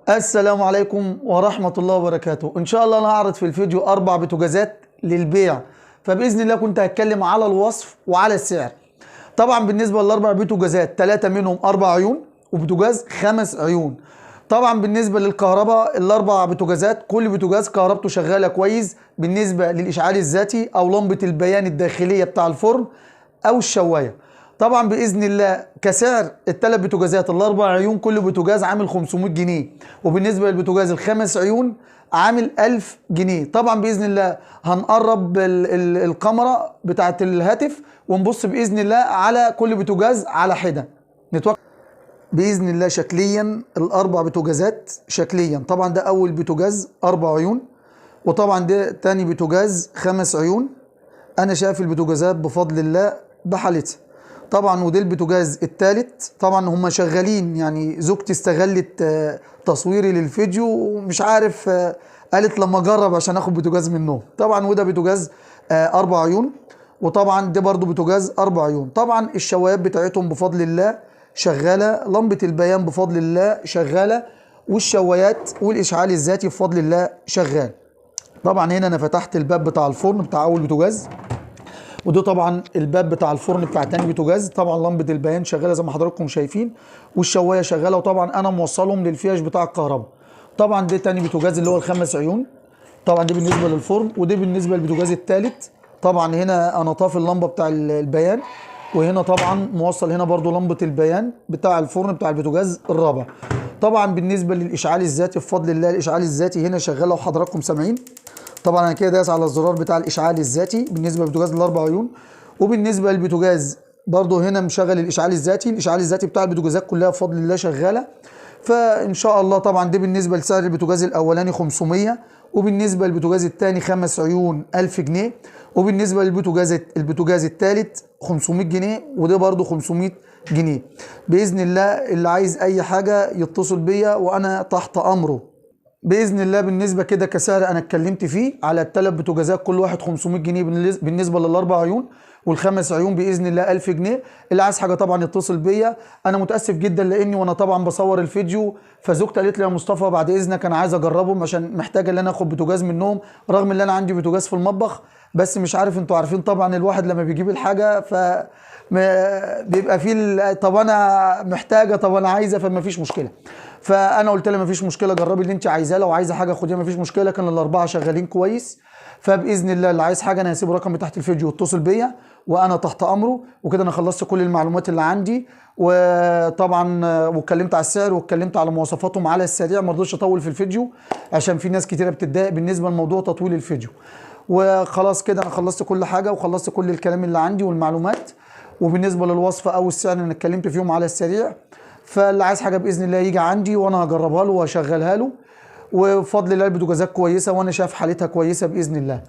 السلام عليكم ورحمة الله وبركاته. إن شاء الله أنا هعرض في الفيديو 4 بوتاجازات للبيع، فبإذن الله كنت هتكلم على الوصف وعلى السعر. طبعا بالنسبة للأربع بوتاجازات 3 منهم 4 عيون وبوتاجاز 5 عيون. طبعا بالنسبة للكهرباء الأربع بوتاجازات كل بوتاجاز كهربته شغالة كويس بالنسبة للإشعال الذاتي أو لمبة البيان الداخلية بتاع الفرن أو الشواية. طبعا باذن الله كسعر الثلاث بوتاجازات الاربع عيون كل بوتاجاز عامل 500 جنيه، وبالنسبه للبوتاجاز الخمس عيون عامل 1000 جنيه. طبعا باذن الله هنقرب الكاميرا بتاعه الهاتف ونبص باذن الله على كل بوتاجاز على حده نتوقع باذن الله شكليا الاربع بوتاجازات شكليا. طبعا ده اول بوتاجاز 4 عيون، وطبعا ده تاني بوتاجاز 5 عيون. انا شايف البوتاجازات بفضل الله بحالتها. طبعا وده البوتاجاز الثالث. طبعا هم شغالين، يعني زوجتي استغلت تصويري للفيديو ومش عارف قالت لما اجرب عشان اخد بوتاجاز منهم. طبعا وده بوتاجاز 4 عيون، وطبعا ده برضو بوتاجاز 4 عيون. طبعا الشوايات بتاعتهم بفضل الله شغاله، لمبه البيان بفضل الله شغاله، والشوايات والاشعال الذاتي بفضل الله شغال. طبعا هنا انا فتحت الباب بتاع الفرن بتاع اول بوتاجاز، وده طبعا الباب بتاع الفرن بتاع تاني بوتاجاز. طبعا لمبه البيان شغاله زي ما حضراتكم شايفين، والشوايه شغاله، وطبعا انا موصلهم للفيش بتاع الكهرباء. طبعا ده تاني بوتاجاز اللي هو الخمس عيون. طبعا ده بالنسبه للفرن، وده بالنسبه للبوتاجاز الثالث. طبعا هنا انا طافي اللمبه بتاع البيان، وهنا طبعا موصل هنا برضو لمبه البيان بتاع الفرن بتاع البوتاجاز الرابع. طبعا بالنسبه للاشعال الذاتي بفضل الله الاشعال الذاتي هنا شغال لو حضراتكم سامعين. طبعا انا كده دايس على الزرار بتاع الاشعال الذاتي بالنسبه للبوتاجاز الاربع عيون، وبالنسبه للبوتاجاز برضو هنا مشغل الاشعال الذاتي. الاشعال الذاتي بتاع البوتاجازات كلها بفضل الله شغاله. فان شاء الله طبعا ده بالنسبه لسعر البوتاجاز الاولاني 500، وبالنسبه للبوتاجاز الثاني 5 عيون 1000 جنيه، وبالنسبه للبوتاجاز الثالث 500 جنيه، وده برضو 500 جنيه. باذن الله اللي عايز اي حاجه يتصل بيا وانا تحت امره باذن الله. بالنسبه كده كسعر انا اتكلمت فيه على الثلاث بوتاجازات كل واحد 500 جنيه بالنسبه للاربع عيون، والخمس عيون باذن الله 1000 جنيه. اللي عايز حاجه طبعا يتصل بيا. انا متاسف جدا لاني وانا طبعا بصور الفيديو فزوجتي قالت لي يا مصطفى بعد اذنك انا عايز اجربهم عشان محتاجه ان انا اخد بوتاجاز منهم، رغم ان انا عندي بوتاجاز في المطبخ. بس مش عارف، انتوا عارفين طبعا الواحد لما بيجيب الحاجه بيبقى فيه طب انا محتاجه، طب انا عايزه، فما فيش مشكله. فانا قلت لها ما فيش مشكله، جربي اللي انت عايزاه، لو عايزه حاجه خديها ما فيش مشكله. لكن الاربعه شغالين كويس. فباذن الله اللي عايز حاجه انا هسيب رقمي تحت الفيديو يتصل بيا وانا تحت امره. وكده انا خلصت كل المعلومات اللي عندي، وطبعا واتكلمت على السعر واتكلمت على مواصفاتهم على السريع. ما رضيتش اطول في الفيديو عشان في ناس كتيره بتتضايق بالنسبه لموضوع تطويل الفيديو. وخلاص كده انا خلصت كل حاجه وخلصت كل الكلام اللي عندي والمعلومات. وبالنسبه للوصفه او السعر انا اتكلمت فيهم على السريع. فاللي عايز حاجه باذن الله يجي عندي وانا هجربها له واشغلها له. وبفضل الله البوتاجازات كويسه وانا شايف حالتها كويسه باذن الله.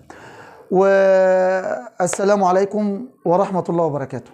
والسلام عليكم ورحمه الله وبركاته.